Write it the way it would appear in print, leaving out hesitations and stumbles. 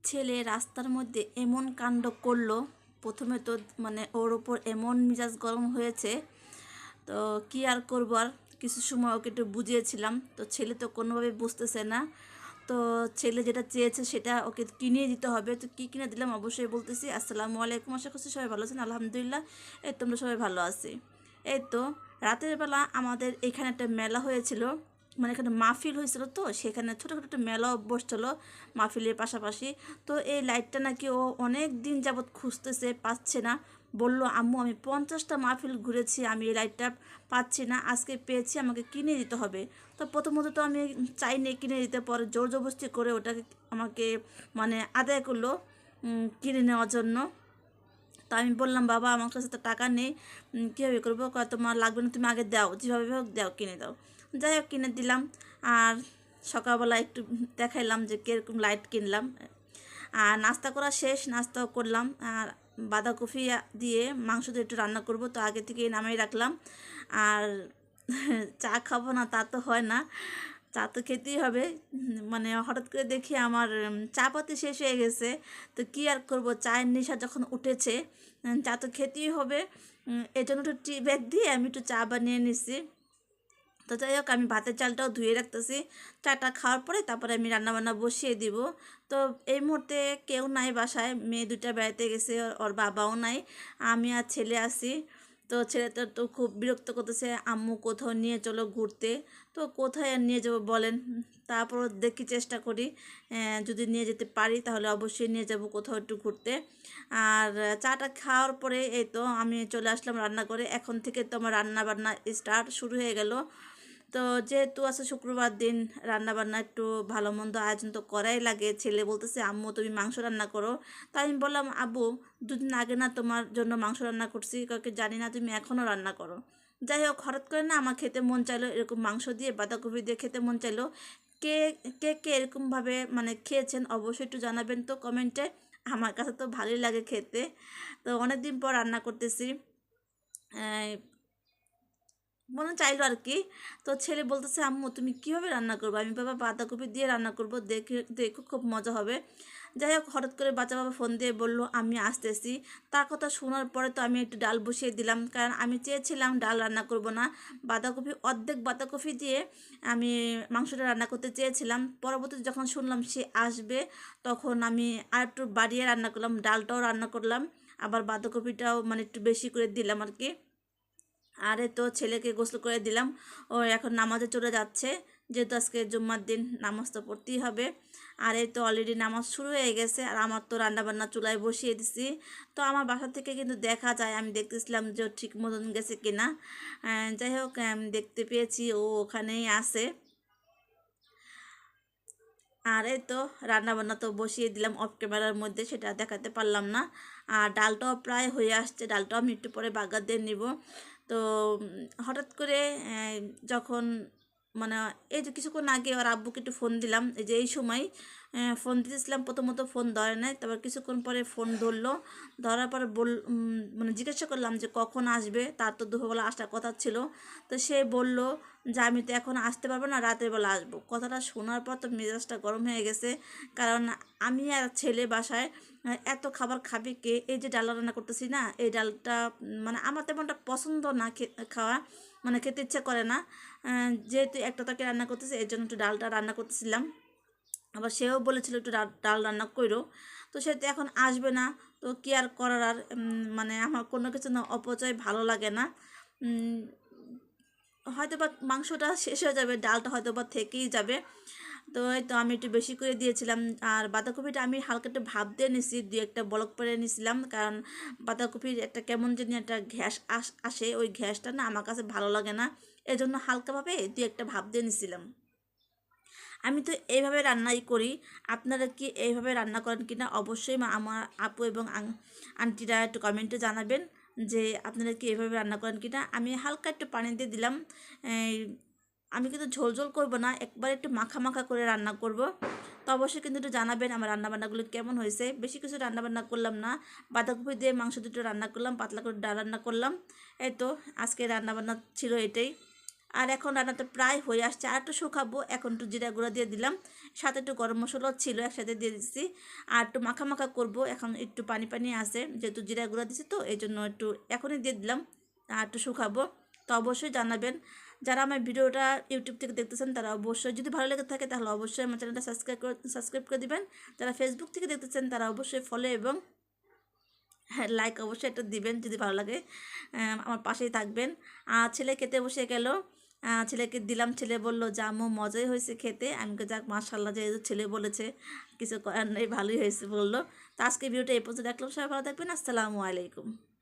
ছেলে রাস্তার মধ্যে এমন কাণ্ড করলো। প্রথমে তো মানে ওর ওপর এমন মেজাজ গরম হয়েছে। তো কি আর করবো, আর কিছু সময় ওকে একটু বুঝিয়েছিলাম, তো ছেলে তো কোনোভাবে বুঝতেছে না। তো ছেলে যেটা চেয়েছে সেটা ওকে কিনে দিতে হবে। তো কী কিনে দিলাম অবশ্যই বলতেছি। আসসালামু আলাইকুম, আশা করছি সবাই ভালো আছেন। আলহামদুলিল্লাহ, এই তোমরা সবাই ভালো আছি। এই তো রাতের বেলা আমাদের এখানে একটা মেলা হয়েছিল, মানে এখানে মাহফিল হয়েছিল, তো সেখানে ছোটো ছোটো একটা মেলাও বসছিল মাহফিলের পাশাপাশি। তো এই লাইটটা নাকি ও অনেক দিন যাবৎ খুঁজতেছে, পাচ্ছে না। বলল, আম্মু আমি 50টা মাহফিল ঘুরেছি, আমি এই লাইটটা পাচ্ছি না, আজকে পেয়েছি, আমাকে কিনে দিতে হবে। তো প্রথমত তো আমি চাইনি কিনে দিতে, পরে জোর জবরদস্তি করে ওটাকে আমাকে মানে আদায় করলো কিনে নেওয়ার জন্য। তো আমি বললাম, বাবা আমার কাছে তো টাকা নেই, কীভাবে করবো? কয় তোমার লাগবে না, তুমি আগে দাও, যেভাবে হোক দাও, কিনে দাও। যাই হোক কিনে দিলাম। আর সকালবেলা একটু দেখাইলাম যে কীরকম লাইট কিনলাম। আর নাস্তা করা শেষ, নাস্তাও করলাম। আর বাঁধাকপি দিয়ে মাংস দিয়ে একটু রান্না করব, তো আগে থেকেই নামিয়ে রাখলাম। আর চা খাবো না তা তো হয় না, চা তো খেতেই হবে। মানে হঠাৎ করে দেখি আমার চা পাতি শেষ হয়ে গেছে। তো কী আর করব, চায়ের নেশা যখন উঠেছে, চা তো খেতেই হবে। এই জন্য একটু টি ব্যাগ দিয়ে আমি একটু চা বানিয়ে নিছি। তো যাই হোক, আমি ভাতের চালটাও ধুয়ে রাখতেছি। চাটা খাওয়ার পরে তারপরে আমি রান্নাবান্না বসিয়ে দিব। তো এই মুহূর্তে কেউ নাই বাসায়, মেয়ে দুটা বেড়াতে গেছে, ওর বাবাও নাই, আমি আর ছেলে আছি। তো ছেলেটা তো খুব বিরক্ত করতেছে, আম্মু কোথাও নিয়ে চলো ঘুরতে। তো কোথায় আর নিয়ে যাবো বলেন? তারপর দেখি চেষ্টা করি, যদি নিয়ে যেতে পারি তাহলে অবশ্যই নিয়ে যাব কোথাও একটু ঘুরতে। আর চাটা খাওয়ার পরে এই তো আমি চলে আসলাম রান্না করে। এখন থেকে তো আমার রান্না বান্না স্টার্ট শুরু হয়ে গেল। তো যেহেতু আছে শুক্রবার দিন, রান্না বান্না একটু ভালো মন্দ আয়োজন তো করাই লাগে। ছেলে বলতেছে, আম্মু তুমি মাংস রান্না করো। তাই আমি বললাম, আব্বু দুদিন আগে না তোমার জন্য মাংস রান্না করছি, কাউকে জানি না তুমি এখনও রান্না করো। যাই হোক, হঠাৎ করে না আমার খেতে মন চাইলো, এরকম মাংস দিয়ে বাঁধাকপি দিয়ে খেতে মন চাইলো। কে কে কে এরকমভাবে মানে খেয়েছেন অবশ্যই একটু জানাবেন তো কমেন্টে। আমার কাছে তো ভালোই লাগে খেতে। তো অনেক দিন পর রান্না করতেছি, মনে চাইলো আর কি। তো ছেলে বলতেছে, আম্মু তুমি কীভাবে রান্না করবো? আমি, বাবা বাঁধাকপি দিয়ে রান্না করব, দেখে দেখো খুব মজা হবে। যাই হোক, হঠাৎ করে বাচ্চা বাবা ফোন দিয়ে বললো আমি আসতেছি। তার কথা শোনার পরে তো আমি একটু ডাল বসিয়ে দিলাম, কারণ আমি চেয়েছিলাম ডাল রান্না করব না, বাঁধাকপি অর্ধেক বাঁধাকপি দিয়ে আমি মাংসটা রান্না করতে চেয়েছিলাম। পরবর্তীতে যখন শুনলাম সে আসবে, তখন আমি আর একটু বাড়িয়ে রান্না করলাম, ডালটাও রান্না করলাম, আবার বাঁধাকপিটাও মানে একটু বেশি করে দিলাম আর কি। আরে তো ছেলেকে গোসল করে দিলাম, ও এখন নামাজে চলে যাচ্ছে, যেহেতু আজকে জুম্মার দিন নামাজ তো পড়তেই হবে। আর এই তো অলরেডি নামাজ শুরু হয়ে গেছে, আর আমার তো রান্নাবান্না চুলায় বসিয়ে দিছি। তো আমার বাসা থেকে কিন্তু দেখা যায়, আমি দেখতেছিলাম যে ও ঠিক মতন গেছে কিনা। যাই হোক, আমি দেখতে পেয়েছি ও ওখানেই আছে। আর এই তো রান্নাবান্না তো বসিয়ে দিলাম অফ ক্যামেরার মধ্যে, সেটা দেখাতে পারলাম না। আর ডালটাও প্রায় হয়ে আসছে, ডালটাও আমি একটু পরে বাগার দিয়ে নিব। তো হঠাৎ করে যখন মানে এই যে কিছুক্ষণ আগে ওর আব্বুকে একটু ফোন দিলাম, এই যে এই সময় ফোন দিতেছিলাম, প্রথমত ফোন ধরে নাই, তারপর কিছুক্ষণ পরে ফোন ধরলো। ধরার পর মানে জিজ্ঞাসা করলাম যে কখন আসবে, তার তো দুপুরবেলা আসার কথা ছিল। তো সে বলল যে আমি তো এখন আসতে পারবো না, রাতের বেলা আসবো। কথাটা শোনার পর তো মেজাজটা গরম হয়ে গেছে, কারণ আমি আর ছেলে বাসায় এত খাবার খাবে কে? এই যে ডাল রান্না করতেছি না, এই ডালটা মানে আমার তেমনটা পছন্দ না খাওয়া, মানে খেতে ইচ্ছা করে না। যেহেতু একটা তরকারি রান্না করতেছি, এই জন্য একটু ডালটা রান্না করতেছিলাম। আবার সেও বলেছিল একটু ডাল ডাল রান্না করো। তো সে তো এখন আসবে না, তো কি আর করার। আর মানে আমার কোনো কিছু না অপচয় ভালো লাগে না। উম, হয়তো বা মাংসটা শেষ হয়ে যাবে, ডালটা হয়তো বা থেকেই যাবে। তো এই তো আমি একটু বেশি করে দিয়েছিলাম। আর বাঁধাকপিটা আমি হালকা একটু ভাপ দিয়ে নিছি, দু একটা বলক করে নিয়েছিলাম, কারণ বাঁধাকপির একটা কেমন জানি একটা ঘ্যাস আসে, ওই ঘ্যাসটা না আমার কাছে ভালো লাগে না। এই জন্য হালকাভাবে দু একটা ভাপ দিয়ে নিছিলাম। আমি তো এইভাবে রান্নাই করি। আপনারা কি এইভাবে রান্না করেন কিনা অবশ্যই আমার আপু এবং আন্টিরা একটু কমেন্টে জানাবেন যে আপনারা কি এইভাবে রান্না করেন কিনা। আমি হালকা একটু পানি দিয়ে দিলাম। এই, আমি কিন্তু ঝোল ঝোল করবো না, একবার একটু মাখা মাখা করে রান্না করব। তো অবশ্যই কিন্তু একটু জানাবেন আমার রান্নাবান্নাগুলো কেমন হয়েছে। বেশি কিছু রান্নাবান্না করলাম না, বাঁধাকপি দিয়ে মাংস দুটো রান্না করলাম, পাতলা করে ডাল রান্না করলাম। এই তো আজকে রান্নাবান্না ছিল এটাই। আর এখন রান্নাটা প্রায় হয়ে আসছে, আর একটু শুকাবো। এখন একটু জিরা গুঁড়া দিয়ে দিলাম, সাথে একটু গরম মশলাও ছিল একসাথে দিয়ে দিচ্ছি। আর একটু মাখা মাখা করবো, এখন একটু পানি পানি আছে যেহেতু জিরা গুঁড়া দিচ্ছি, তো এই জন্য একটু এখনই দিয়ে দিলাম। আর একটু শুকাবো। তো অবশ্যই জানাবেন, যারা আমার ভিডিওটা ইউটিউব থেকে দেখতেছেন তারা অবশ্যই, যদি ভালো লেগে থাকে তাহলে অবশ্যই আমার চ্যানেলটা সাবস্ক্রাইব করে দিবেন। যারা ফেসবুক থেকে দেখতেছেন তারা অবশ্যই ফলো এবং হ্যাঁ লাইক অবশ্যই একটা দিবেন যদি ভালো লাগে। আমার পাশেই থাকবেন। আর ছেলে খেতে বসে গেল, ছেলেকে দিলাম, ছেলে বলল যে আম্মু মজাই হয়েছে খেতে। আমি বললাম, যাক মাশাআল্লাহ, যেহেতু ছেলে বলেছে কিছু করার নেই, ভালোই হয়েছে বললো। তো আজকে ভিডিওটা এই পর্যন্ত দেখলাম, সবাই ভালো থাকবেন, আসসালামু আলাইকুম।